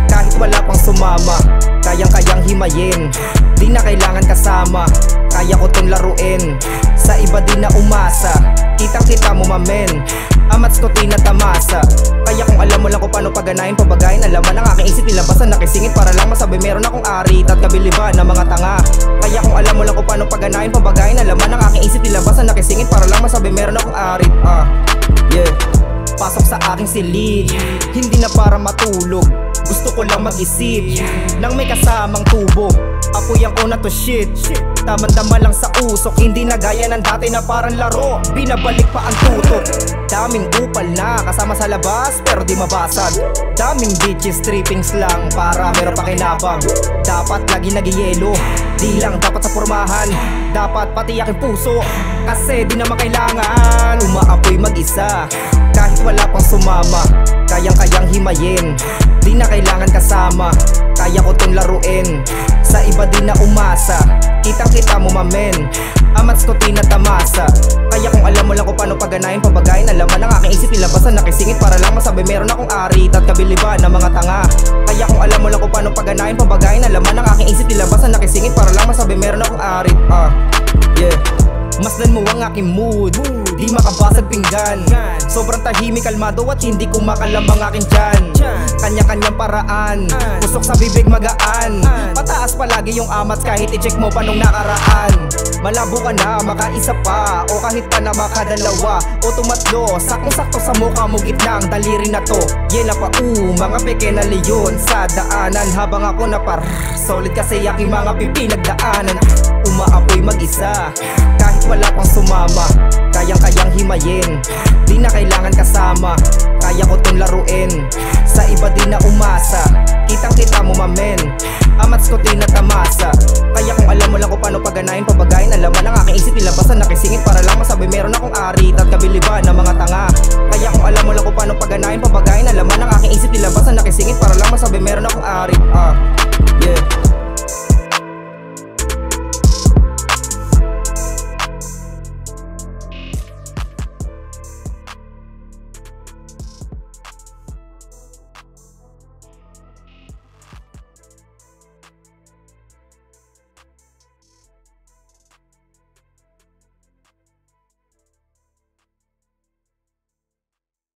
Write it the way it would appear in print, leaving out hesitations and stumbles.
Kahit wala pang sumama, kayang-kayang himayin. Di na kailangan kasama, kaya ko tong laruin. Sa iba di na umasa, kitang-kita mo mamen. Amats ko tinatamasa, kaya kung alam mo lang kung paano paganahin, pabagayin ang laman ng aking isip, nilabasan nakisingit para lang masabi meron akong arit at kabiliban ng mga tanga. Kaya kung alam mo lang kung paano paganahin, pabagayin ang laman ng aking isip, nilabasan nakisingit para lang masabi meron akong arit. Yeah. Pasok sa aking silid, hindi na para matulog, gusto ko lang mag-isip nang may kasamang tubo. Apoy ang una to shit, tamang-tama lang sa usok. Hindi na gaya ng dati na parang laro, binabalik pa ang tutok. Daming upal na kasama sa labas pero di mabasag. Daming bitches strippings lang para meron pa kinabang. Dapat lagi nagyayelo, di lang dapat sa pormahan, dapat pati aking puso, kasi di naman kailangan umaapoy mag-isa. Kahit wala pang sumama, kayang-kayang himayin. Di na kailangan kasama, kaya ko tong laruin. Sa iba di na umasa, kitang-kita mo mamen. Amats ko tinatamasa, kaya kung alam mo lang kung paano paganahin, pabagayin ang laman ng aking isip, nilabasan nakisingit para lang masabi meron akong arit at kabiliban ng mga tanga. Kaya kung alam mo lang kung paano paganahin, pabagayin ang laman ng aking isip, nilabasan nakisingit para lang masabi meron akong arit. Yeah. Masdan mo ang aking mood, di makabasag pinggan. Sobrang tahimik, kalmado at hindi ko makalambang aking tiyan. Kanya-kanyang paraan, kusok sa bibig magaan. Pataas palagi yung amats kahit i-check mo pa nung nakaraan. Malabo ka na, makaisa pa, o kahit pa na makadalawa, o tumatlo, sakto-sakto sa mukha mo gitna ang daliri na to. Yela pa mga peke na leyon sa daanan, habang ako na solid kasi aking mga pipinagdaanan. Umaapoy mag-isa, kahit wala pang sumama, kayang-kayang himayin. Di na kailangan kasama, kaya ko tong laruin. Sa iba di na umasa, kitang-kita mo mamen. Amats ko tinatamasa, kaya kung alam mo lang kung paano paganahin, pabagayin ang laman ng aking isip, nilabasan nakisingit para lang masabi meron akong arit at kabiliban ng mga tanga. Kaya kung alam mo lang kung paano paganahin, pabagayin ang laman ng aking isip, nilabasan nakisingit para lang masabi meron akong arit.